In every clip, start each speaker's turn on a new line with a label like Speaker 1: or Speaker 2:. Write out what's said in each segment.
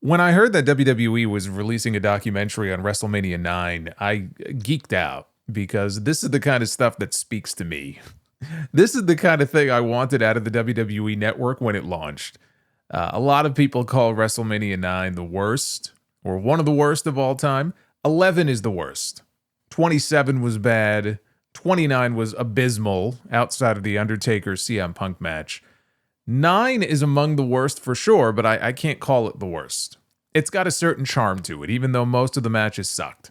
Speaker 1: When I heard that WWE was releasing a documentary on WrestleMania IX, I geeked out because this is the kind of stuff that speaks to me. This is the kind of thing I wanted out of the WWE network when it launched. A lot of people call WrestleMania IX the worst, or one of the worst of all time. 11 is the worst. 27 was bad. 29 was abysmal outside of the Undertaker CM Punk match. 9 is among the worst for sure, but I can't call it the worst. It's got a certain charm to it, even though most of the matches sucked.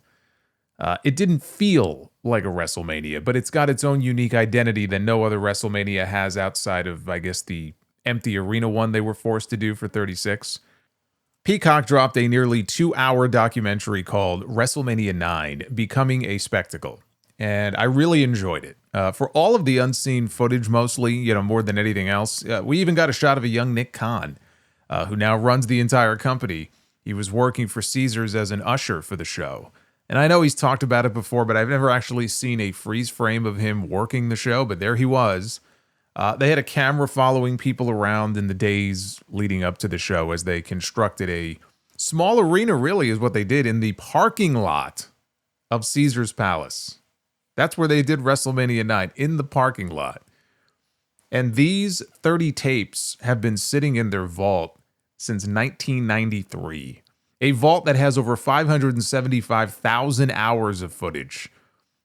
Speaker 1: It didn't feel like a WrestleMania, but it's got its own unique identity that no other WrestleMania has outside of, I guess, the empty arena one they were forced to do for 36. Peacock dropped a nearly 2-hour documentary called WrestleMania IX, Becoming a Spectacle. And I really enjoyed it. For all of the unseen footage, mostly, more than anything else, we even got a shot of a young Nick Khan, who now runs the entire company. He was working for Caesars as an usher for the show. And I know he's talked about it before, but I've never actually seen a freeze frame of him working the show, but there he was. They had a camera following people around in the days leading up to the show as they constructed a small arena, really, is what they did in the parking lot of Caesars Palace. That's where they did WrestleMania IX, in the parking lot. And these 30 tapes have been sitting in their vault since 1993. A vault that has over 575,000 hours of footage.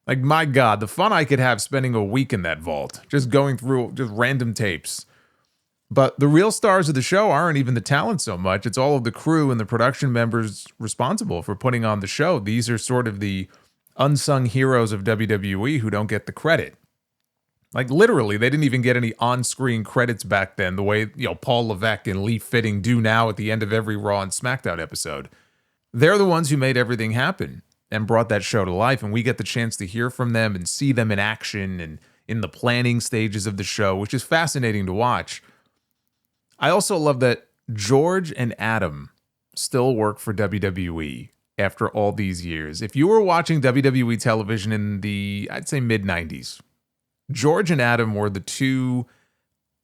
Speaker 1: Like, my God, the fun I could have spending a week in that vault, just going through just random tapes. But the real stars of the show aren't even the talent so much. It's all of the crew and the production members responsible for putting on the show. These are sort of the unsung heroes of WWE who don't get the credit. Like, literally, they didn't even get any on-screen credits back then, the way, Paul Levesque and Lee Fitting do now at the end of every Raw and SmackDown episode. They're the ones who made everything happen and brought that show to life, and we get the chance to hear from them and see them in action and in the planning stages of the show, which is fascinating to watch. I also love that George and Adam still work for WWE after all these years. If you were watching WWE television in the, I'd say, mid-90s, George and Adam were the two,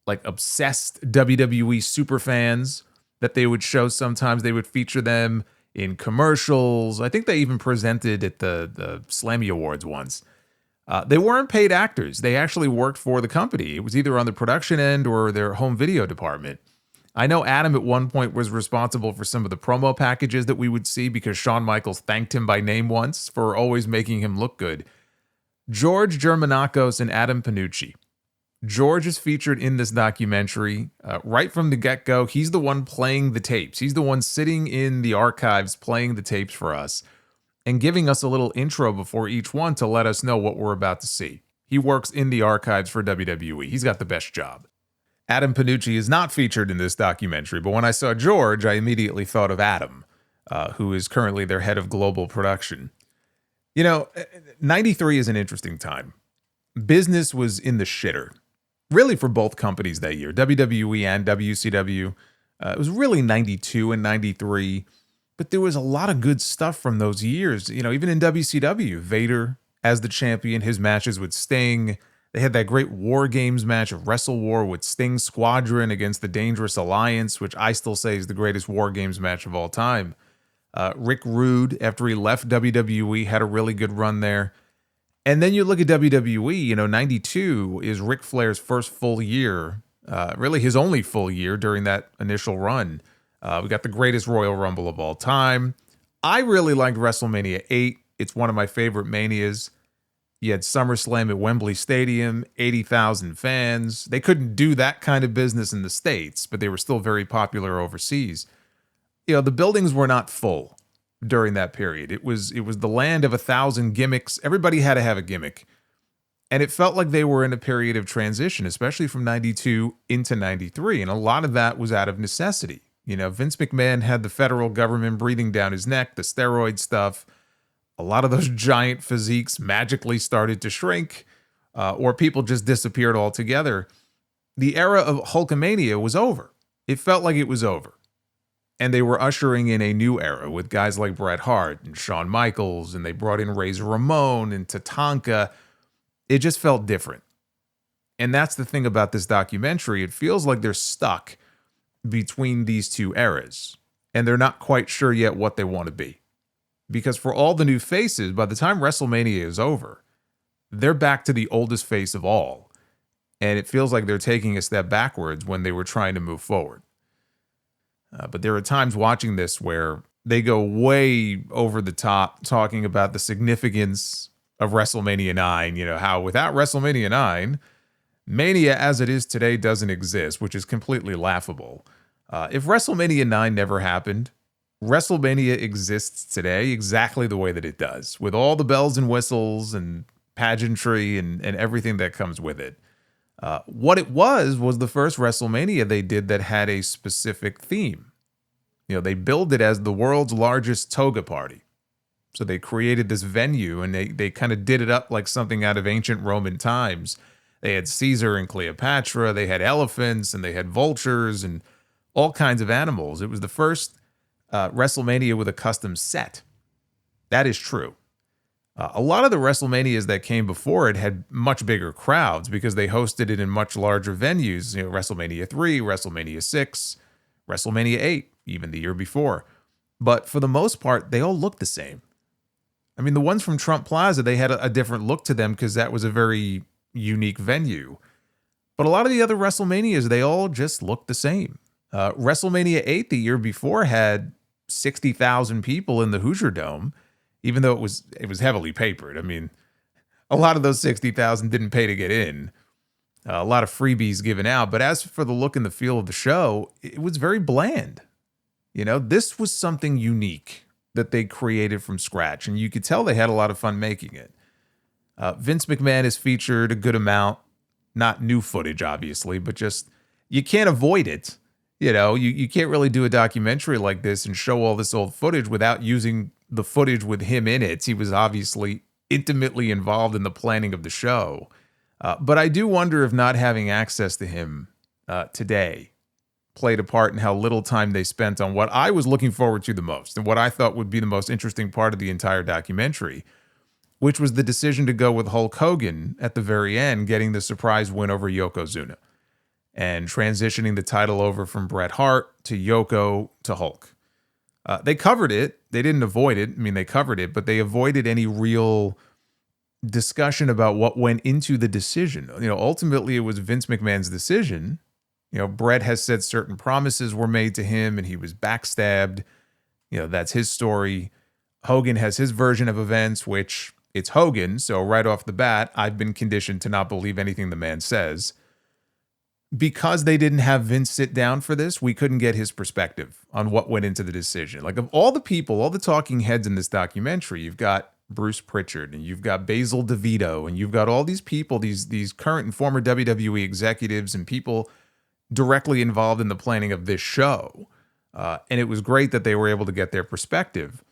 Speaker 1: obsessed WWE super fans that they would show sometimes. They would feature them in commercials. I think they even presented at the Slammy Awards once. They weren't paid actors. They actually worked for the company. It was either on the production end or their home video department. I know Adam at one point was responsible for some of the promo packages that we would see because Shawn Michaels thanked him by name once for always making him look good. George Germanakos and Adam Panucci. George is featured in this documentary right from the get-go. He's the one playing the tapes. He's the one sitting in the archives playing the tapes for us and giving us a little intro before each one to let us know what we're about to see. He works in the archives for WWE. He's got the best job. Adam Panucci is not featured in this documentary, but when I saw George, I immediately thought of Adam, who is currently their head of global production. 93 is an interesting time. Business was in the shitter, really, for both companies that year, WWE and WCW. It was really 92 and 93, but there was a lot of good stuff from those years. Even in WCW, Vader as the champion, his matches with Sting. They had that great War Games match of Wrestle War with Sting Squadron against the Dangerous Alliance, which I still say is the greatest War Games match of all time. Rick Rude, after he left WWE, had a really good run there. And then you look at WWE, 92 is Ric Flair's first full year, really his only full year during that initial run. We got the greatest Royal Rumble of all time. I really liked WrestleMania 8. It's one of my favorite Manias. You had SummerSlam at Wembley Stadium, 80,000 fans. They couldn't do that kind of business in the States, but they were still very popular overseas. The buildings were not full during that period. It was the land of 1,000 gimmicks. Everybody had to have a gimmick. And it felt like they were in a period of transition, especially from 92 into 93. And a lot of that was out of necessity. Vince McMahon had the federal government breathing down his neck, the steroid stuff. A lot of those giant physiques magically started to shrink, or people just disappeared altogether. The era of Hulkamania was over. It felt like it was over. And they were ushering in a new era with guys like Bret Hart and Shawn Michaels, and they brought in Razor Ramon and Tatanka. It just felt different. And that's the thing about this documentary. It feels like they're stuck between these two eras. and they're not quite sure yet what they want to be. Because for all the new faces, by the time WrestleMania is over, they're back to the oldest face of all. And it feels like they're taking a step backwards when they were trying to move forward. But there are times watching this where they go way over the top talking about the significance of WrestleMania 9. You know, how without WrestleMania 9, Mania as it is today doesn't exist, which is completely laughable. If WrestleMania 9 never happened, WrestleMania exists today exactly the way that it does, with all the bells and whistles and pageantry and everything that comes with it. What it was the first WrestleMania they did that had a specific theme. You know, they billed it as the world's largest toga party. So they created this venue and they kind of did it up like something out of ancient Roman times. They had Caesar and Cleopatra, they had elephants and they had vultures and all kinds of animals. It was the first WrestleMania with a custom set. That is true. A lot of the WrestleManias that came before it had much bigger crowds because they hosted it in much larger venues. You know, WrestleMania 3, WrestleMania 6, WrestleMania 8, even the year before. But for the most part, they all looked the same. I mean, the ones from Trump Plaza, they had a different look to them because that was a very unique venue. But a lot of the other WrestleManias, they all just looked the same. WrestleMania 8 the year before had 60,000 people in the Hoosier Dome, even though it was heavily papered. I mean, a lot of those 60,000 didn't pay to get in. A lot of freebies given out. But as for the look and the feel of the show, it was very bland. You know, this was something unique that they created from scratch. And you could tell they had a lot of fun making it. Vince McMahon is featured a good amount. Not new footage, obviously, but just you can't avoid it. You know, you can't really do a documentary like this and show all this old footage without using the footage with him in it. He was obviously intimately involved in the planning of the show. But I do wonder if not having access to him today played a part in how little time they spent on what I was looking forward to the most and what I thought would be the most interesting part of the entire documentary, which was the decision to go with Hulk Hogan at the very end, getting the surprise win over Yokozuna and transitioning the title over from Bret Hart to Yoko to Hulk. They covered it. They didn't avoid it. I mean, they covered it, but they avoided any real discussion about what went into the decision. You know, ultimately, it was Vince McMahon's decision. You know, Bret has said certain promises were made to him and he was backstabbed. You know, that's his story. Hogan has his version of events, which it's Hogan. So right off the bat, I've been conditioned to not believe anything the man says. Because they didn't have Vince sit down for this, we couldn't get his perspective on what went into the decision. Like, of all the people, all the talking heads in this documentary, you've got Bruce Pritchard and you've got Basil DeVito and you've got all these people, these current and former WWE executives and people directly involved in the planning of this show. And it was great that they were able to get their perspective.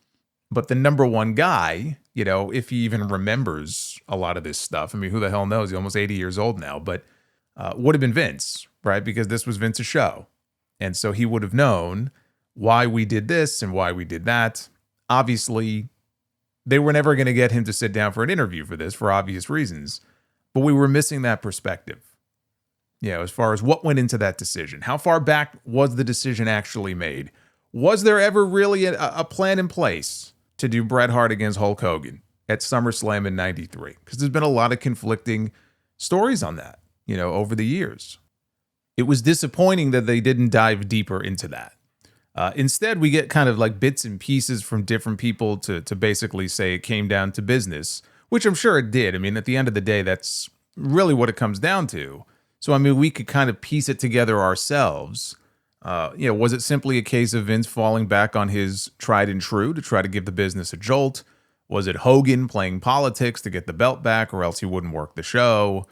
Speaker 1: But the number one guy, you know, if he even remembers a lot of this stuff, I mean, who the hell knows? He's almost 80 years old now, but would have been Vince, right? Because this was Vince's show. And so he would have known why we did this and why we did that. Obviously, they were never going to get him to sit down for an interview for this for obvious reasons. But we were missing that perspective. You know, as far as what went into that decision. How far back was the decision actually made? Was there ever really a plan in place to do Bret Hart against Hulk Hogan at SummerSlam in '93? Because there's been a lot of conflicting stories on that, you know, over the years. It was disappointing that they didn't dive deeper into that. Instead, we get kind of like bits and pieces from different people to basically say it came down to business, which I'm sure it did. I mean, at the end of the day, that's really what it comes down to. So, I mean, we could kind of piece it together ourselves. You know, was it simply a case of Vince falling back on his tried and true to try to give the business a jolt? Was it Hogan playing politics to get the belt back or else he wouldn't work the show?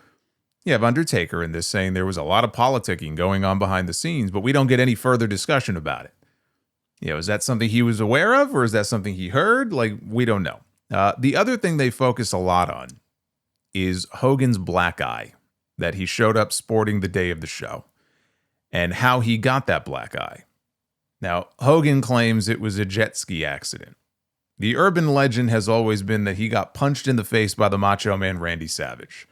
Speaker 1: You have Undertaker in this saying there was a lot of politicking going on behind the scenes, but we don't get any further discussion about it. You know, is that something he was aware of or is that something he heard? Like, we don't know. The other thing they focus a lot on is Hogan's black eye that he showed up sporting the day of the show and how he got that black eye. Now, Hogan claims it was a jet ski accident. The urban legend has always been that he got punched in the face by the Macho Man Randy Savage.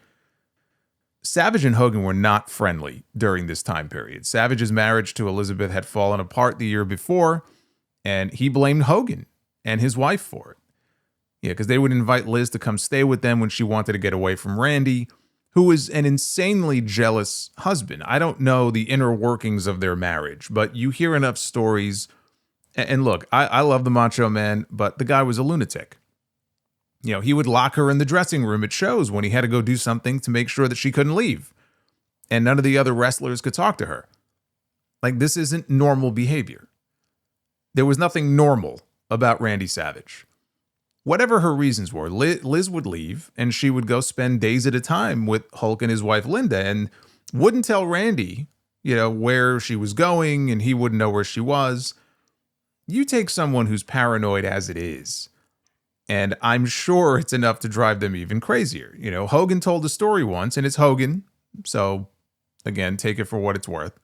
Speaker 1: Savage and Hogan were not friendly during this time period. Savage's marriage to Elizabeth had fallen apart the year before, And he blamed Hogan and his wife for it. Yeah, because they would invite Liz to come stay with them when she wanted to get away from Randy, who was an insanely jealous husband. I don't know the inner workings of their marriage, but you hear enough stories. And look, I love the Macho Man, but the guy was a lunatic. You know, he would lock her in the dressing room at shows when he had to go do something to make sure that she couldn't leave. And none of the other wrestlers could talk to her. Like, this isn't normal behavior. There was nothing normal about Randy Savage. Whatever her reasons were, Liz would leave and she would go spend days at a time with Hulk and his wife Linda and wouldn't tell Randy, where she was going, and he wouldn't know where she was. You take someone who's paranoid as it is, and I'm sure it's enough to drive them even crazier. Hogan told a story once, and it's Hogan, so again, take it for what it's worth.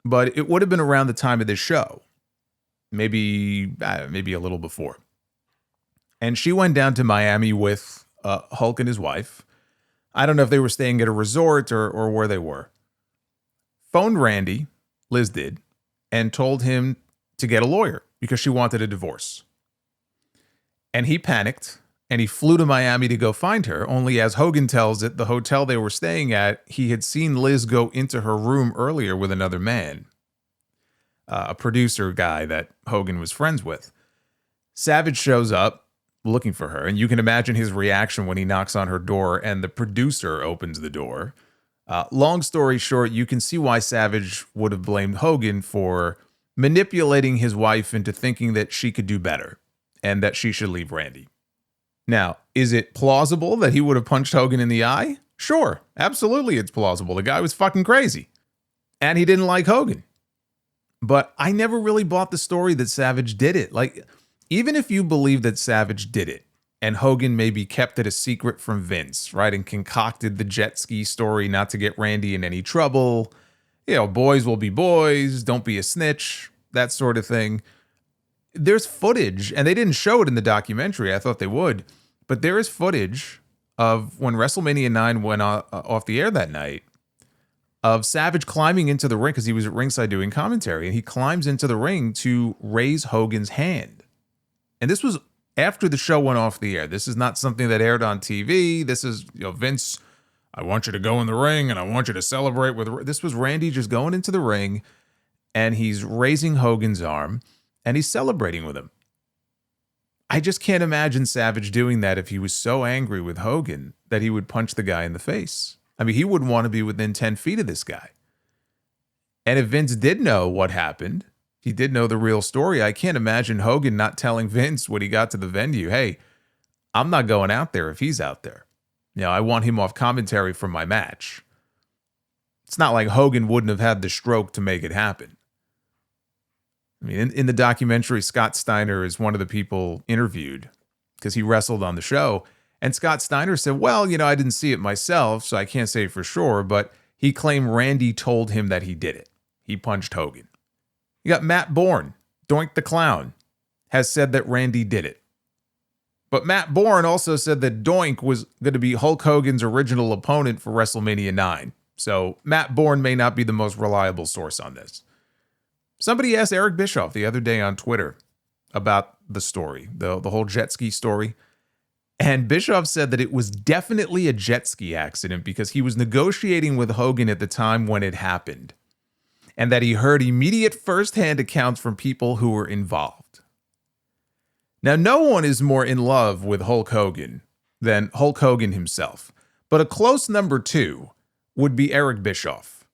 Speaker 1: But it would have been around the time of this show, maybe a little before. And she went down to Miami with Hulk and his wife. I don't know if they were staying at a resort or where they were. Phoned Randy, Liz did, and told him to get a lawyer because she wanted a divorce. And he panicked, and he flew to Miami to go find her, only as Hogan tells it, the hotel they were staying at, he had seen Liz go into her room earlier with another man, a producer guy that Hogan was friends with. Savage shows up looking for her, and you can imagine his reaction when he knocks on her door and the producer opens the door. Long story short, you can see why Savage would have blamed Hogan for manipulating his wife into thinking that she could do better and that she should leave Randy. Now, is it plausible that he would have punched Hogan in the eye? Sure, absolutely it's plausible. The guy was fucking crazy. And he didn't like Hogan. But I never really bought the story that Savage did it. Like, even if you believe that Savage did it, and Hogan maybe kept it a secret from Vince, right, and concocted the jet ski story not to get Randy in any trouble, boys will be boys, don't be a snitch, that sort of thing. There's footage, and they didn't show it in the documentary. I thought they would, but there is footage of when WrestleMania IX went off the air that night, of Savage climbing into the ring because he was at ringside doing commentary, and he climbs into the ring to raise Hogan's hand. And this was after the show went off the air. This is not something that aired on TV. This is, Vince, I want you to go in the ring and I want you to celebrate with. This was Randy just going into the ring, and he's raising Hogan's arm and he's celebrating with him. I just can't imagine Savage doing that if he was so angry with Hogan that he would punch the guy in the face. I mean, he wouldn't want to be within 10 feet of this guy. And if Vince did know what happened, he did know the real story, I can't imagine Hogan not telling Vince when he got to the venue, hey, I'm not going out there if he's out there. I want him off commentary from my match. It's not like Hogan wouldn't have had the stroke to make it happen. I mean, in the documentary, Scott Steiner is one of the people interviewed because he wrestled on the show. And Scott Steiner said, well, I didn't see it myself, so I can't say for sure, but he claimed Randy told him that he did it. He punched Hogan. You got Matt Bourne, Doink the Clown, has said that Randy did it. But Matt Bourne also said that Doink was going to be Hulk Hogan's original opponent for WrestleMania IX. So Matt Bourne may not be the most reliable source on this. Somebody asked Eric Bischoff the other day on Twitter about the story, the whole jet ski story. And Bischoff said that it was definitely a jet ski accident because he was negotiating with Hogan at the time when it happened, and that he heard immediate firsthand accounts from people who were involved. Now, no one is more in love with Hulk Hogan than Hulk Hogan himself, but a close number two would be Eric Bischoff.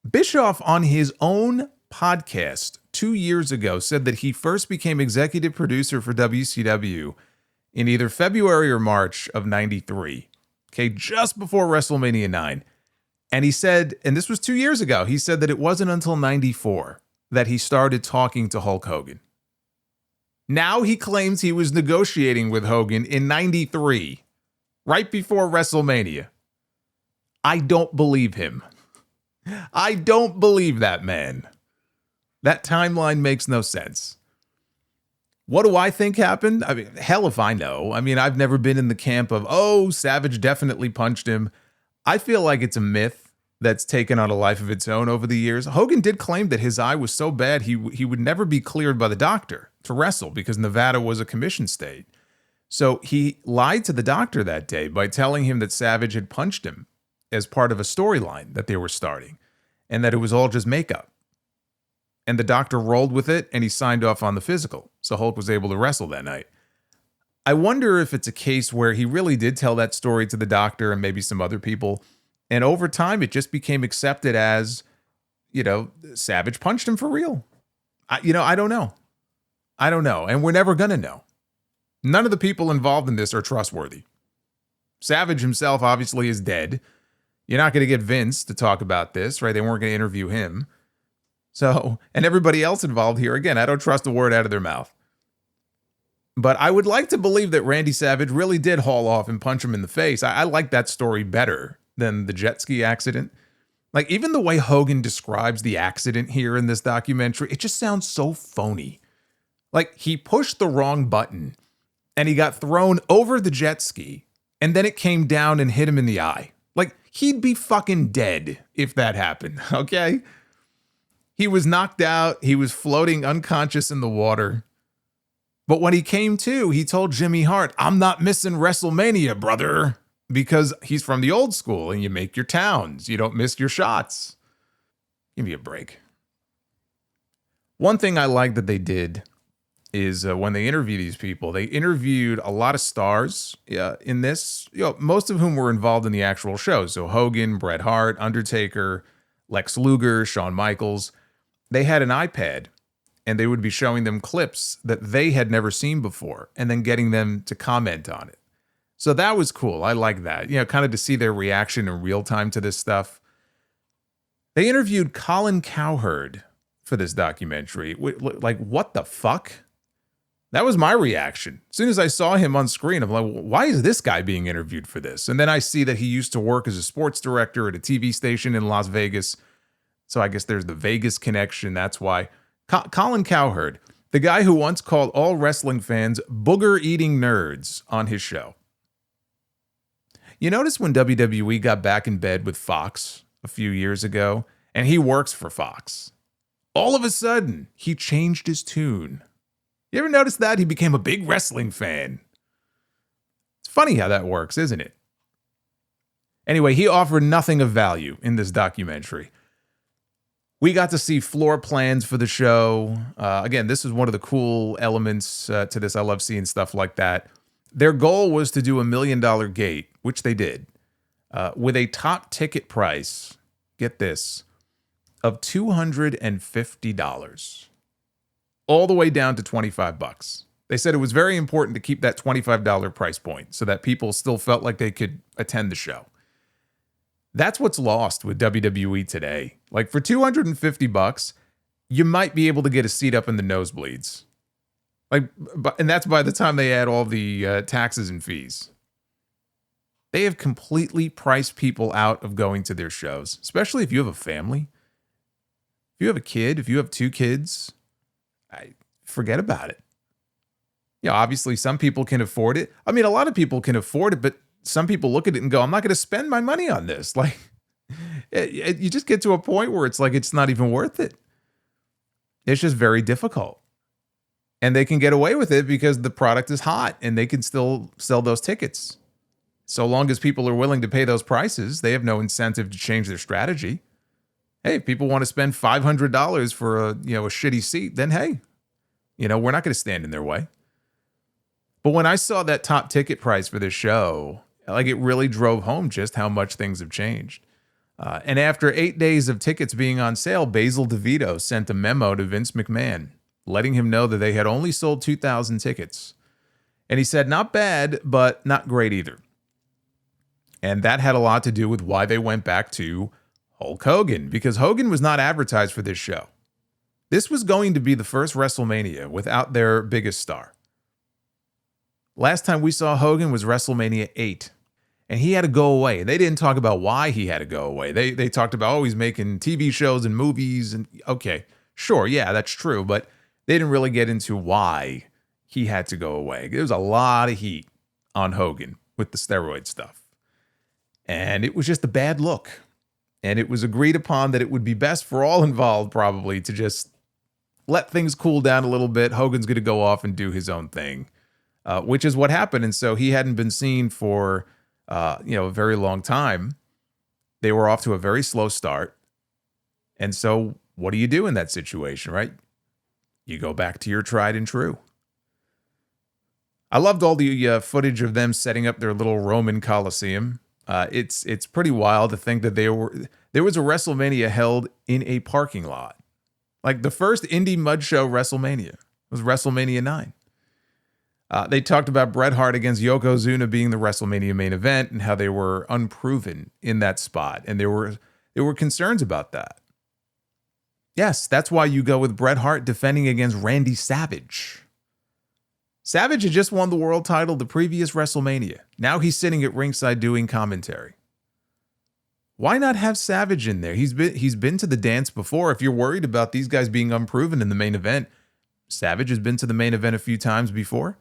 Speaker 1: Bischoff, on his own podcast 2 years ago, said that he first became executive producer for WCW in either February or March of '93, just before WrestleMania IX. And he said, and this was 2 years ago, he said that it wasn't until '94 that he started talking to Hulk Hogan. Now he claims he was negotiating with Hogan in '93, right before WrestleMania. I don't believe him. I don't believe that man. That timeline makes no sense. What do I think happened? I mean, hell if I know. I mean, I've never been in the camp of, Savage definitely punched him. I feel like it's a myth that's taken on a life of its own over the years. Hogan did claim that his eye was so bad he would never be cleared by the doctor to wrestle because Nevada was a commission state. So he lied to the doctor that day by telling him that Savage had punched him as part of a storyline that they were starting and that it was all just makeup. And the doctor rolled with it and he signed off on the physical. So Hulk was able to wrestle that night. I wonder if it's a case where he really did tell that story to the doctor and maybe some other people. And over time, it just became accepted as, Savage punched him for real. I don't know. I don't know. And we're never going to know. None of the people involved in this are trustworthy. Savage himself obviously is dead. You're not going to get Vince to talk about this, right? They weren't going to interview him. So, and everybody else involved here, again, I don't trust a word out of their mouth. But I would like to believe that Randy Savage really did haul off and punch him in the face. I like that story better than the jet ski accident. Like, even the way Hogan describes the accident here in this documentary, it just sounds so phony. Like, he pushed the wrong button and he got thrown over the jet ski and then it came down and hit him in the eye. Like, he'd be fucking dead if that happened, okay? He was knocked out. He was floating unconscious in the water. But when he came to, he told Jimmy Hart, "I'm not missing WrestleMania, brother," because he's from the old school and you make your towns. You don't miss your shots. Give me a break. One thing I like that they did is when they interview these people, they interviewed a lot of stars in this, most of whom were involved in the actual show. So Hogan, Bret Hart, Undertaker, Lex Luger, Shawn Michaels. They had an iPad and they would be showing them clips that they had never seen before and then getting them to comment on it. So that was cool. I like that, kind of to see their reaction in real time to this stuff. They interviewed Colin Cowherd for this documentary. Like, what the fuck? That was my reaction. As soon as I saw him on screen, I'm like, why is this guy being interviewed for this? And then I see that he used to work as a sports director at a TV station in Las Vegas. So I guess there's the Vegas connection. That's why. Colin Cowherd, the guy who once called all wrestling fans booger-eating nerds on his show. You notice when WWE got back in bed with Fox a few years ago, and he works for Fox, all of a sudden, he changed his tune. You ever notice that? He became a big wrestling fan. It's funny how that works, isn't it? Anyway, he offered nothing of value in this documentary. We got to see floor plans for the show. Again, this is one of the cool elements to this. I love seeing stuff like that. Their goal was to do $1 million gate, which they did, with a top ticket price, get this, of $250, all the way down to $25. They said it was very important to keep that $25 price point so that people still felt like they could attend the show. That's what's lost with WWE today. Like, for $250, you might be able to get a seat up in the nosebleeds. And that's by the time they add all the taxes and fees. They have completely priced people out of going to their shows, especially if you have a family. If you have a kid, if you have 2 kids, forget about it. Obviously some people can afford it. I mean, a lot of people can afford it, but some people look at it and go, I'm not going to spend my money on this. Like, you just get to a point where it's like, it's not even worth it. It's just very difficult. And they can get away with it because the product is hot and they can still sell those tickets. So long as people are willing to pay those prices, they have no incentive to change their strategy. Hey, if people want to spend $500 for a shitty seat, then hey, we're not going to stand in their way. But when I saw that top ticket price for this show, like, it really drove home just how much things have changed. And after 8 days of tickets being on sale, Basil DeVito sent a memo to Vince McMahon, letting him know that they had only sold 2,000 tickets. And he said, not bad, but not great either. And that had a lot to do with why they went back to Hulk Hogan, because Hogan was not advertised for this show. This was going to be the first WrestleMania without their biggest star. Last time we saw Hogan was WrestleMania 8, and he had to go away. They didn't talk about why he had to go away. They talked about, he's making TV shows and movies, and okay, sure, yeah, that's true, but they didn't really get into why he had to go away. There was a lot of heat on Hogan with the steroid stuff, and it was just a bad look. And it was agreed upon that it would be best for all involved probably to just let things cool down a little bit. Hogan's going to go off and do his own thing, which is what happened. And so he hadn't been seen for, a very long time. They were off to a very slow start. And so what do you do in that situation, right? You go back to your tried and true. I loved all the footage of them setting up their little Roman Coliseum. It's pretty wild to think that there was a WrestleMania held in a parking lot. Like the first indie mud show WrestleMania was WrestleMania IX. They talked about Bret Hart against Yokozuna being the WrestleMania main event and how they were unproven in that spot. And there were concerns about that. Yes, that's why you go with Bret Hart defending against Randy Savage. Savage had just won the world title the previous WrestleMania. Now he's sitting at ringside doing commentary. Why not have Savage in there? He's been to the dance before. If you're worried about these guys being unproven in the main event, Savage has been to the main event a few times before.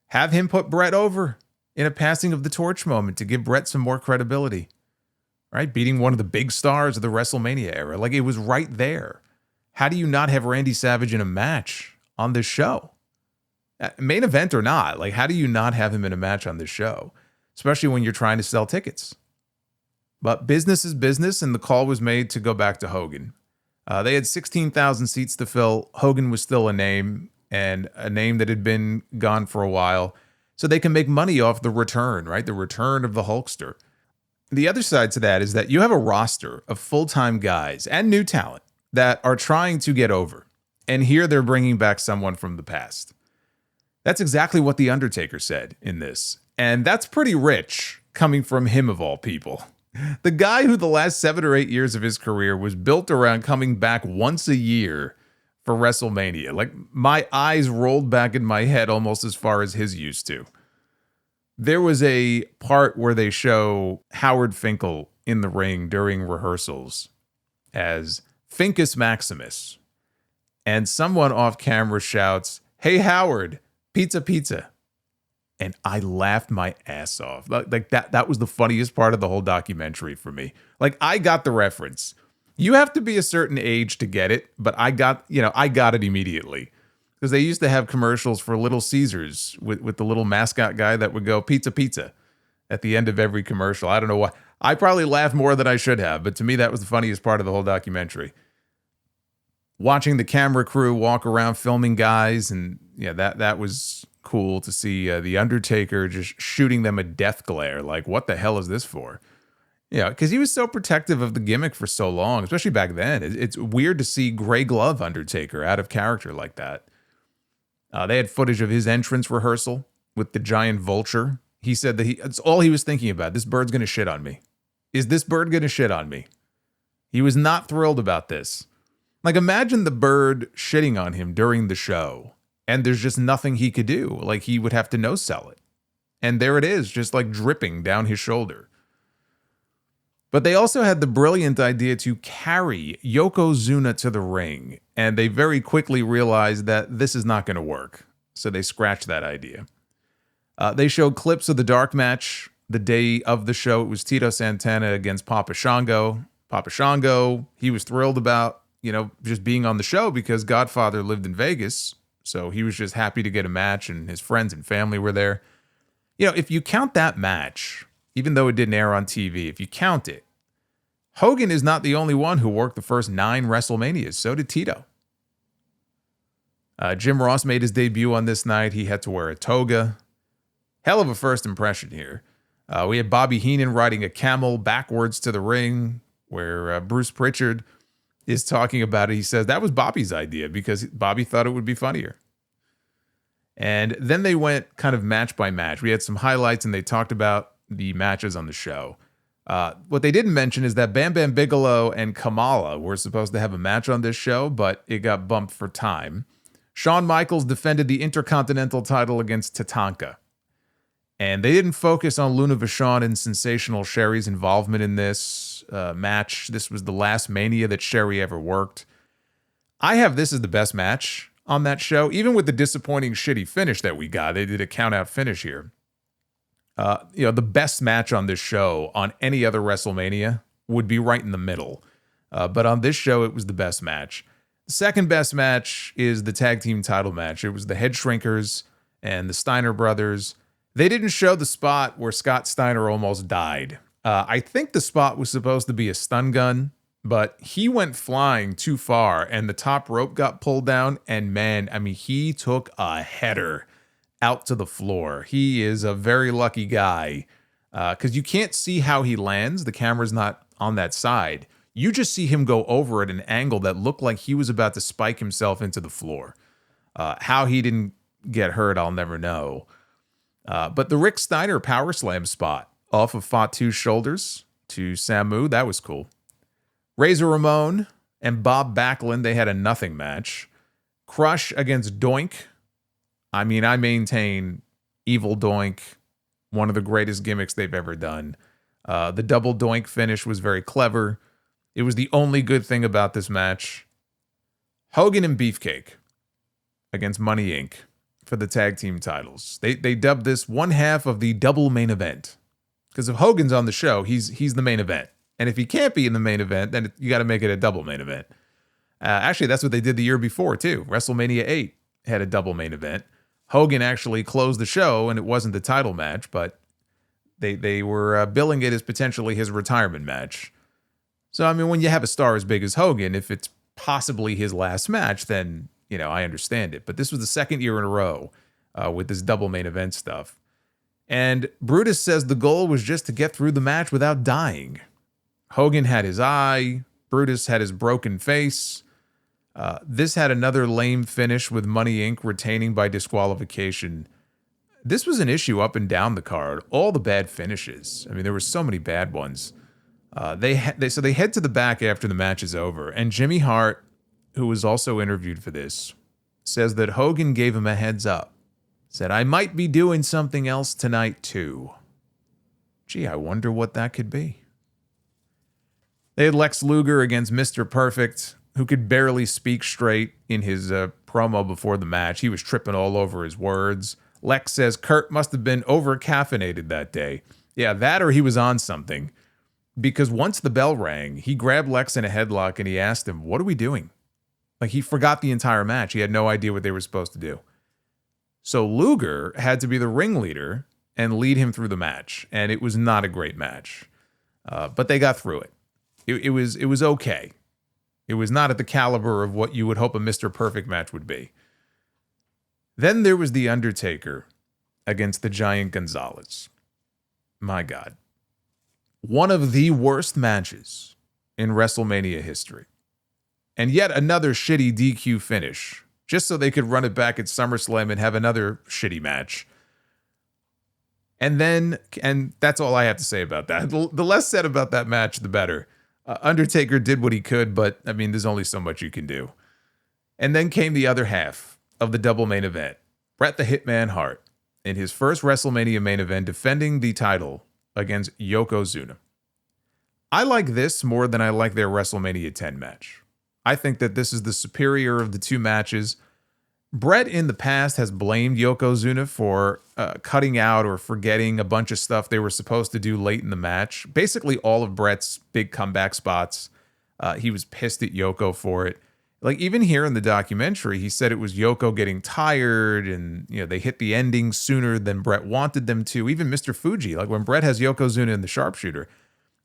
Speaker 1: Have him put Bret over in a passing of the torch moment to give Bret some more credibility. Right? Beating one of the big stars of the WrestleMania era. Like, it was right there. How do you not have Randy Savage in a match on this show? Main event or not, like, how do you not have him in a match on this show? Especially when you're trying to sell tickets. But business is business, and the call was made to go back to Hogan. They had 16,000 seats to fill. Hogan was still a name, and a name that had been gone for a while. So they can make money off the return, right? The return of the Hulkster. The other side to that is that you have a roster of full-time guys and new talent that are trying to get over. And here they're bringing back someone from the past. That's exactly what The Undertaker said in this. And that's pretty rich coming from him of all people. The guy who the last 7 or 8 years of his career was built around coming back once a year for WrestleMania. Like, my eyes rolled back in my head almost as far as his used to. There was a part where they show Howard Finkel in the ring during rehearsals as Finkus Maximus. And someone off camera shouts, "Hey, Howard, pizza, pizza." And I laughed my ass off. Like that was the funniest part of the whole documentary for me. Like, I got the reference. You have to be a certain age to get it, but I got it immediately. Because they used to have commercials for Little Caesars with the little mascot guy that would go pizza, pizza at the end of every commercial. I don't know why. I probably laughed more than I should have, but to me, that was the funniest part of the whole documentary. Watching the camera crew walk around filming guys, and yeah, that was cool to see The Undertaker just shooting them a death glare. Like, what the hell is this for? Yeah, because he was so protective of the gimmick for so long, especially back then. It's weird to see Gray Glove Undertaker out of character like that. They had footage of his entrance rehearsal with the giant vulture. He said that it's all he was thinking about. This bird's going to shit on me. Is this bird going to shit on me? He was not thrilled about this. Like, imagine the bird shitting on him during the show, and there's just nothing he could do. Like, he would have to no-sell it. And there it is, just like dripping down his shoulder. But they also had the brilliant idea to carry Yokozuna to the ring, and they very quickly realized that this is not going to work. So they scratched that idea. They showed clips of the dark match the day of the show. It was Tito Santana against Papa Shango. Papa Shango, he was thrilled about, just being on the show because Godfather lived in Vegas. So he was just happy to get a match, and his friends and family were there. If you count that match, even though it didn't air on TV, if you count it, Hogan is not the only one who worked the first 9 WrestleManias. So did Tito. Jim Ross made his debut on this night. He had to wear a toga. Hell of a first impression here. We had Bobby Heenan riding a camel backwards to the ring, where Bruce Pritchard is talking about it. He says that was Bobby's idea because Bobby thought it would be funnier. And then they went kind of match by match. We had some highlights, and they talked about the matches on the show. What they didn't mention is that Bam Bam Bigelow and Kamala were supposed to have a match on this show, but it got bumped for time. Shawn Michaels defended the Intercontinental title against Tatanka. And they didn't focus on Luna Vachon and Sensational Sherry's involvement in this match. This was the last Mania that Sherry ever worked. I have this as the best match on that show, even with the disappointing shitty finish that we got. They did a count-out finish here. The best match on this show on any other WrestleMania would be right in the middle. But on this show, it was the best match. The second best match is the tag team title match. It was the Head Shrinkers and the Steiner brothers. They didn't show the spot where Scott Steiner almost died. I think the spot was supposed to be a stun gun, but he went flying too far and the top rope got pulled down. And man, I mean, he took a header out to the floor. He is a very lucky guy because you can't see how he lands. The camera's not on that side. You just see him go over at an angle that looked like he was about to spike himself into the floor. How he didn't get hurt, I'll never know. But the Rick Steiner power slam spot off of Fatu's shoulders to Samu, that was cool. Razor Ramon and Bob Backlund, they had a nothing match. Crush against Doink. I mean, I maintain Evil Doink, one of the greatest gimmicks they've ever done. The double Doink finish was very clever. It was the only good thing about this match. Hogan and Beefcake against Money Inc. for the tag team titles. They dubbed this one half of the double main event. Because if Hogan's on the show, he's the main event. And if he can't be in the main event, then you got to make it a double main event. Actually, that's what they did the year before, too. WrestleMania 8 had a double main event. Hogan actually closed the show, and it wasn't the title match, but they were billing it as potentially his retirement match. So, I mean, when you have a star as big as Hogan, if it's possibly his last match, then, you know, I understand it. But this was the second year in a row with this double main event stuff. And Brutus says the goal was just to get through the match without dying. Hogan had his eye. Brutus had his broken face. This had another lame finish with Money Inc. retaining by disqualification. This was an issue up and down the card. All the bad finishes. I mean, there were so many bad ones. So they head to the back after the match is over, and Jimmy Hart, who was also interviewed for this, says that Hogan gave him a heads up. Said, I might be doing something else tonight too. Gee, I wonder what that could be. They had Lex Luger against Mr. Perfect, who could barely speak straight in his promo before the match. He was tripping all over his words. Lex says Kurt must have been over-caffeinated that day. Yeah, that or he was on something. Because once the bell rang, he grabbed Lex in a headlock and he asked him, what are we doing? Like, he forgot the entire match. He had no idea what they were supposed to do. So Luger had to be the ringleader and lead him through the match. And it was not a great match. But they got through it. It was okay. It was not at the caliber of what you would hope a Mr. Perfect match would be. Then there was The Undertaker against the Giant Gonzalez. My God. One of the worst matches in WrestleMania history. And yet another shitty DQ finish, just so they could run it back at SummerSlam and have another shitty match. And that's all I have to say about that. The less said about that match, the better. Undertaker did what he could, but, I mean, there's only so much you can do. And then came the other half of the double main event. Bret the Hitman Hart, in his first WrestleMania main event, defending the title against Yokozuna. I like this more than I like their WrestleMania 10 match. I think that this is the superior of the two matches. Bret in the past has blamed Yokozuna for cutting out or forgetting a bunch of stuff they were supposed to do late in the match. Basically all of Bret's big comeback spots. He was pissed at Yoko for it. Like, even here in the documentary, he said it was Yoko getting tired and, you know, they hit the ending sooner than Bret wanted them to. Even Mr. Fuji, like when Bret has Yokozuna in the sharpshooter,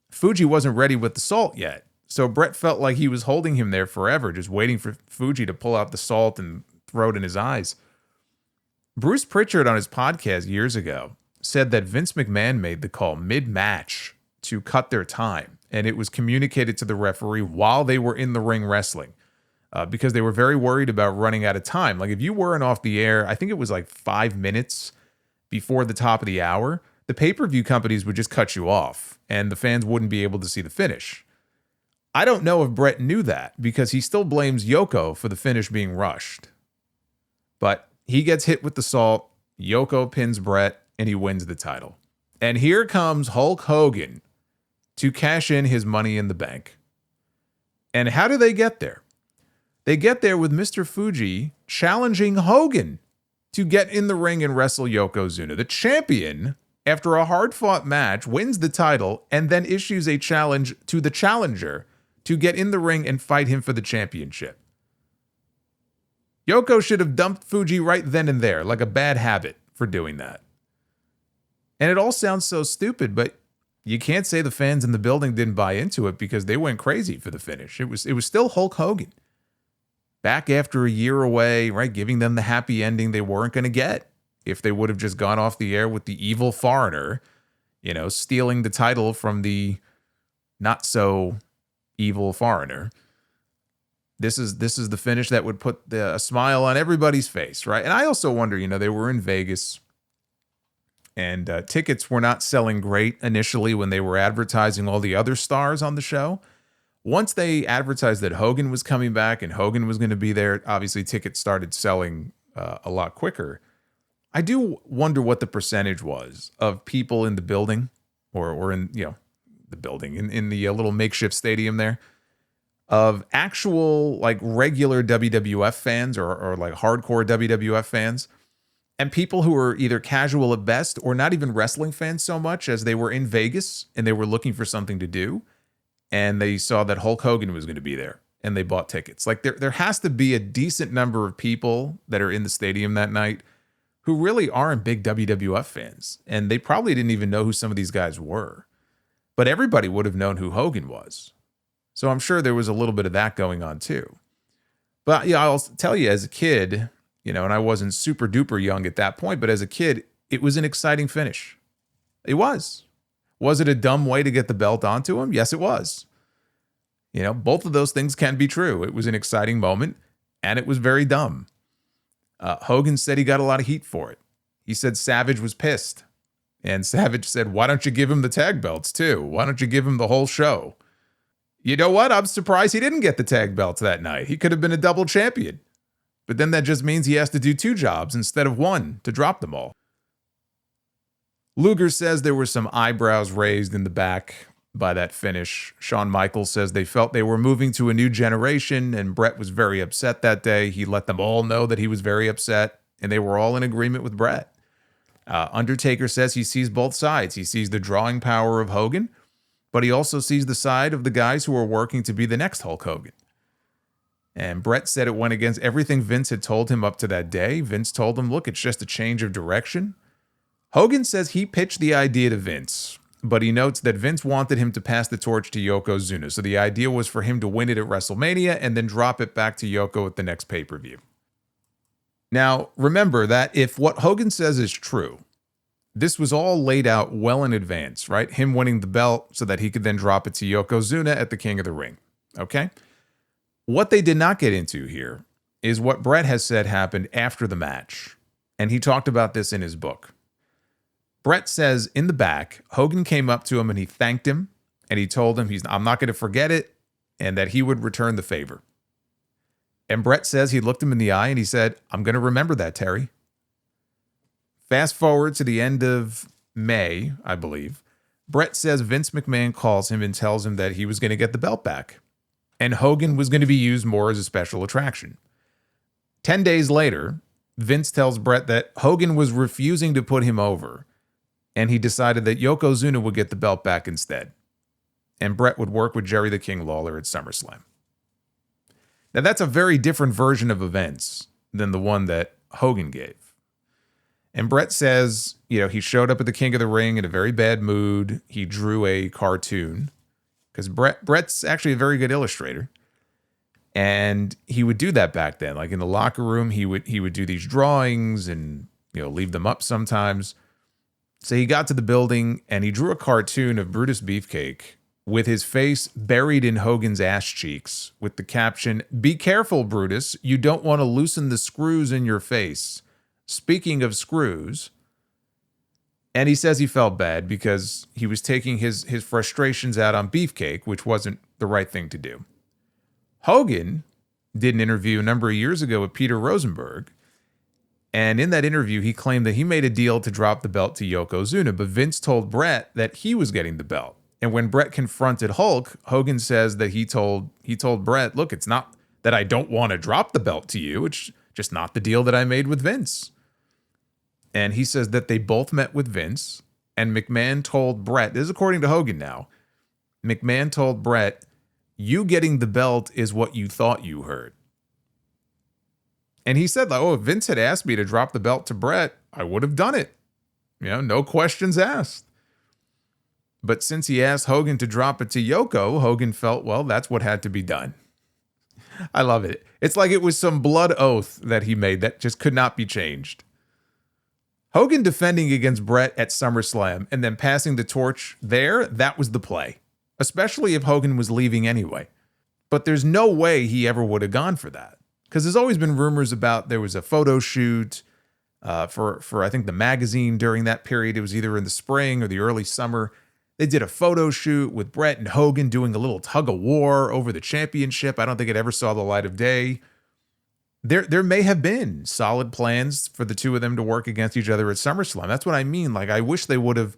Speaker 1: Fuji wasn't ready with the salt yet. So Bret felt like he was holding him there forever, just waiting for Fuji to pull out the salt and throw it in his eyes. Bruce Pritchard on his podcast years ago said that Vince McMahon made the call mid-match to cut their time, and it was communicated to the referee while they were in the ring wrestling. Because they were very worried about running out of time. Like, if you weren't off the air, I think it was like 5 minutes before the top of the hour, the pay-per-view companies would just cut you off, and the fans wouldn't be able to see the finish. I don't know if Bret knew that, because he still blames Yoko for the finish being rushed. But he gets hit with the salt, Yoko pins Bret, and he wins the title. And here comes Hulk Hogan to cash in his Money in the Bank. And how do they get there? They get there with Mr. Fuji challenging Hogan to get in the ring and wrestle Yokozuna. The champion after a hard-fought match, wins the title, and then issues a challenge to the challenger to get in the ring and fight him for the championship. Yoko should have dumped Fuji right then and there, like a bad habit for doing that. And it all sounds so stupid, but you can't say the fans in the building didn't buy into it because they went crazy for the finish. It was still Hulk Hogan. Back after a year away, right, giving them the happy ending they weren't going to get if they would have just gone off the air with the evil foreigner, stealing the title from the not so evil foreigner. This is the finish that would put a smile on everybody's face, right? And I also wonder, they were in Vegas, and tickets were not selling great initially when they were advertising all the other stars on the show. Once they advertised that Hogan was coming back and Hogan was going to be there, obviously tickets started selling a lot quicker. I do wonder what the percentage was of people in the building or in, the building, in the little makeshift stadium there, of actual like regular WWF fans or like hardcore WWF fans, and people who were either casual at best or not even wrestling fans so much as they were in Vegas and they were looking for something to do. And they saw that Hulk Hogan was going to be there and they bought tickets. Like there has to be a decent number of people that are in the stadium that night who really aren't big WWF fans. And they probably didn't even know who some of these guys were. But everybody would have known who Hogan was. So I'm sure there was a little bit of that going on too. But yeah, I'll tell you, as a kid, and I wasn't super duper young at that point, but as a kid, it was an exciting finish. It was. Was it a dumb way to get the belt onto him? Yes, it was. Both of those things can be true. It was an exciting moment, and it was very dumb. Hogan said he got a lot of heat for it. He said Savage was pissed. And Savage said, why don't you give him the tag belts too? Why don't you give him the whole show? You know what? I'm surprised he didn't get the tag belts that night. He could have been a double champion. But then that just means he has to do 2 jobs instead of 1 to drop them all. Luger says there were some eyebrows raised in the back by that finish. Shawn Michaels says they felt they were moving to a new generation, and Bret was very upset that day. He let them all know that he was very upset, and they were all in agreement with Bret. Undertaker says he sees both sides. He sees the drawing power of Hogan, but he also sees the side of the guys who are working to be the next Hulk Hogan. And Bret said it went against everything Vince had told him up to that day. Vince told him, look, it's just a change of direction. Hogan says he pitched the idea to Vince, but he notes that Vince wanted him to pass the torch to Yokozuna. So the idea was for him to win it at WrestleMania and then drop it back to Yoko at the next pay-per-view. Now, remember that if what Hogan says is true, this was all laid out well in advance, right? Him winning the belt so that he could then drop it to Yokozuna at the King of the Ring, okay? What they did not get into here is what Bret has said happened after the match, and he talked about this in his book. Bret says in the back, Hogan came up to him and he thanked him, and he told him I'm not going to forget it, and that he would return the favor. And Bret says he looked him in the eye and he said, I'm going to remember that, Terry. Fast forward to the end of May, I believe. Bret says Vince McMahon calls him and tells him that he was going to get the belt back, and Hogan was going to be used more as a special attraction. 10 days later, Vince tells Bret that Hogan was refusing to put him over, and he decided that Yokozuna would get the belt back instead, and Bret would work with Jerry the King Lawler at SummerSlam. Now, that's a very different version of events than the one that Hogan gave. And Bret says, he showed up at the King of the Ring in a very bad mood. He drew a cartoon, because Bret's actually a very good illustrator. And he would do that back then. Like in the locker room, he would do these drawings and, leave them up sometimes. So he got to the building and he drew a cartoon of Brutus Beefcake with his face buried in Hogan's ass cheeks with the caption, "Be careful, Brutus. You don't want to loosen the screws in your face. Speaking of screws." And he says he felt bad because he was taking his frustrations out on Beefcake, which wasn't the right thing to do. Hogan did an interview a number of years ago with Peter Rosenberg, and in that interview, he claimed that he made a deal to drop the belt to Yokozuna, but Vince told Bret that he was getting the belt. And when Bret confronted Hulk, Hogan says that he told Bret, look, it's not that I don't want to drop the belt to you, it's just not the deal that I made with Vince. And he says that they both met with Vince And McMahon told Bret, this is according to Hogan now, McMahon told Bret, you getting the belt is what you thought you heard. And he said, like, oh, if Vince had asked me to drop the belt to Bret, I would have done it. No questions asked. But since he asked Hogan to drop it to Yoko, Hogan felt, well, that's what had to be done. I love it. It's like it was some blood oath that he made that just could not be changed. Hogan defending against Bret at SummerSlam and then passing the torch there, that was the play. Especially if Hogan was leaving anyway. But there's no way he ever would have gone for that. Because there's always been rumors about there was a photo shoot for I think the magazine during that period. It was either in the spring or the early summer. They did a photo shoot with Bret and Hogan doing a little tug of war over the championship. I don't think it ever saw the light of day. There may have been solid plans for the two of them to work against each other at SummerSlam. That's what I mean. Like, I wish they would have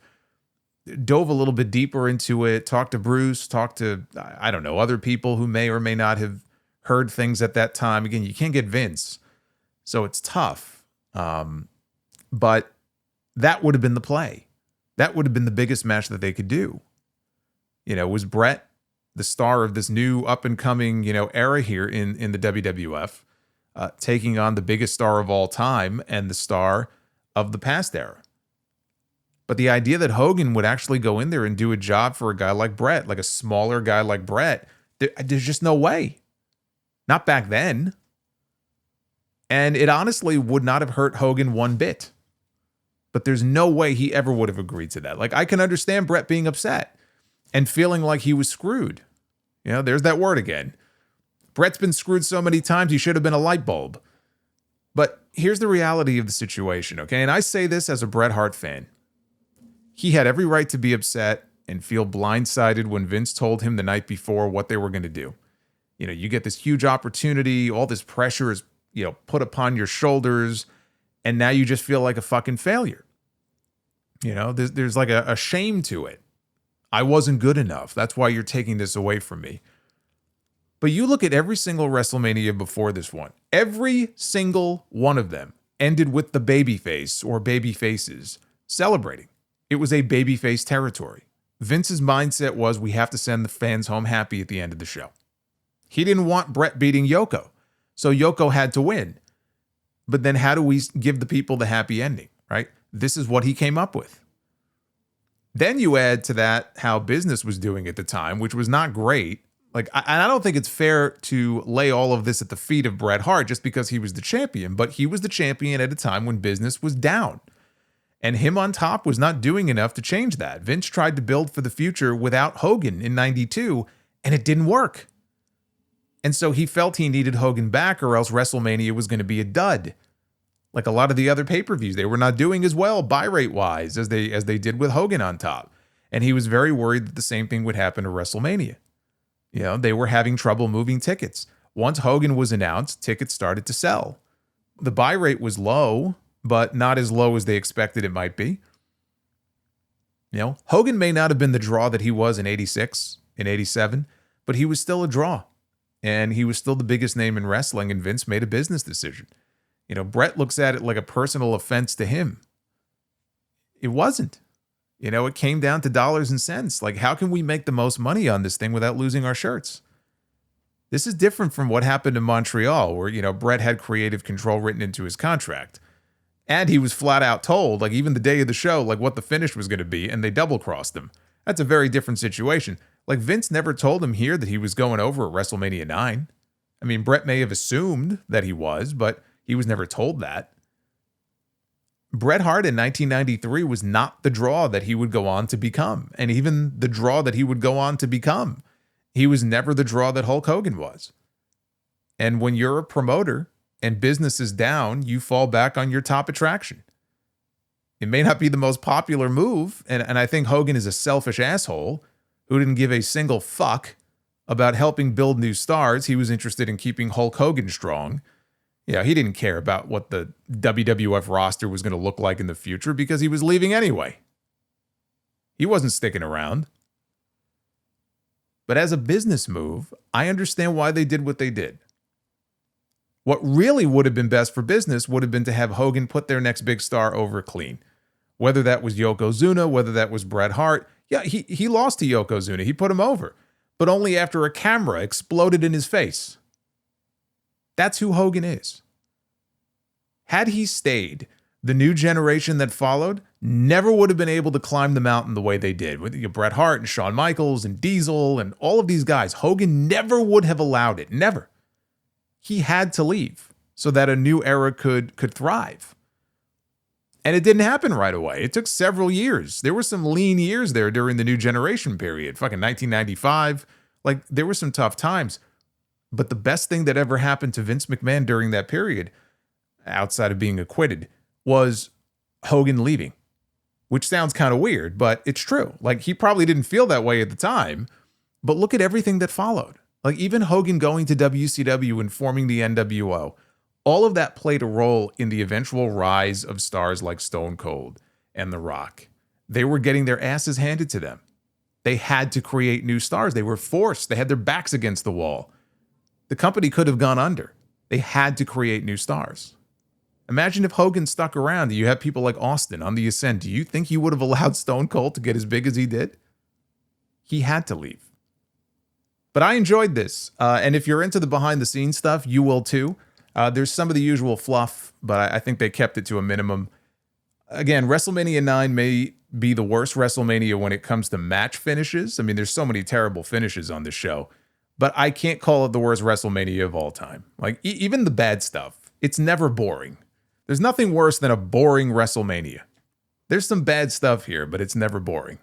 Speaker 1: dove a little bit deeper into it, talked to Bruce, talked to, I don't know, other people who may or may not have heard things at that time. Again, you can't get Vince, so it's tough. But that would have been the play. That would have been the biggest match that they could do. Was Bret the star of this new up-and-coming, era here in the WWF, taking on the biggest star of all time and the star of the past era. But the idea that Hogan would actually go in there and do a job for a guy like Bret, like a smaller guy like Bret, there's just no way. Not back then. And it honestly would not have hurt Hogan one bit. But there's no way he ever would have agreed to that. Like, I can understand Bret being upset and feeling like he was screwed. There's that word again. Bret's been screwed so many times, he should have been a light bulb. But here's the reality of the situation, okay? And I say this as a Bret Hart fan. He had every right to be upset and feel blindsided when Vince told him the night before what they were going to do. You get this huge opportunity, all this pressure is, put upon your shoulders, and now you just feel like a fucking failure. There's like a shame to it. I wasn't good enough. That's why you're taking this away from me. But you look at every single WrestleMania before this one. Every single one of them ended with the babyface or babyfaces celebrating. It was a babyface territory. Vince's mindset was, we have to send the fans home happy at the end of the show. He didn't want Bret beating Yoko, so Yoko had to win. But then how do we give the people the happy ending, right? This is what he came up with. Then you add to that how business was doing at the time, which was not great. Like, I don't think it's fair to lay all of this at the feet of Bret Hart just because he was the champion, but he was the champion at a time when business was down. And him on top was not doing enough to change that. Vince tried to build for the future without Hogan in '92, and it didn't work. And so he felt he needed Hogan back, or else WrestleMania was going to be a dud. Like a lot of the other pay-per-views, they were not doing as well buy rate-wise as they did with Hogan on top. And he was very worried that the same thing would happen to WrestleMania. They were having trouble moving tickets. Once Hogan was announced, tickets started to sell. The buy rate was low, but not as low as they expected it might be. Hogan may not have been the draw that he was in '86, in '87, but he was still a draw. And he was still the biggest name in wrestling, and Vince made a business decision. Bret looks at it like a personal offense to him. It wasn't. It came down to dollars and cents. Like, how can we make the most money on this thing without losing our shirts? This is different from what happened in Montreal, where, Bret had creative control written into his contract. And he was flat out told, like, even the day of the show, like, what the finish was going to be, and they double-crossed him. That's a very different situation. Like, Vince never told him here that he was going over at WrestleMania IX. I mean, Bret may have assumed that he was, but he was never told that. Bret Hart in 1993 was not the draw that he would go on to become. And even the draw that he would go on to become, he was never the draw that Hulk Hogan was. And when you're a promoter and business is down, you fall back on your top attraction. It may not be the most popular move, and I think Hogan is a selfish asshole who didn't give a single fuck about helping build new stars. He was interested in keeping Hulk Hogan strong. He didn't care about what the WWF roster was going to look like in the future because he was leaving anyway. He wasn't sticking around. But as a business move, I understand why they did what they did. What really would have been best for business would have been to have Hogan put their next big star over clean. Whether that was Yokozuna, whether that was Bret Hart. Yeah, he lost to Yokozuna. He put him over, but only after a camera exploded in his face. That's who Hogan is. Had he stayed, the new generation that followed never would have been able to climb the mountain the way they did. With Bret Hart and Shawn Michaels and Diesel and all of these guys, Hogan never would have allowed it. Never. He had to leave so that a new era could thrive. And it didn't happen right away. It took several years. There were some lean years there during the new generation period. Fucking 1995. Like, there were some tough times. But the best thing that ever happened to Vince McMahon during that period, outside of being acquitted, was Hogan leaving. Which sounds kind of weird, but it's true. Like, he probably didn't feel that way at the time. But look at everything that followed. Like, even Hogan going to WCW and forming the NWO. All of that played a role in the eventual rise of stars like Stone Cold and The Rock. They were getting their asses handed to them. They had to create new stars. They were forced. They had their backs against the wall. The company could have gone under. They had to create new stars. Imagine if Hogan stuck around and you had people like Austin on the ascent. Do you think he would have allowed Stone Cold to get as big as he did? He had to leave. But I enjoyed this. And if you're into the behind-the-scenes stuff, you will too. There's some of the usual fluff, but I think they kept it to a minimum. Again, WrestleMania IX may be the worst WrestleMania when it comes to match finishes. I mean, there's so many terrible finishes on this show, but I can't call it the worst WrestleMania of all time. Like, even the bad stuff, it's never boring. There's nothing worse than a boring WrestleMania. There's some bad stuff here, but it's never boring.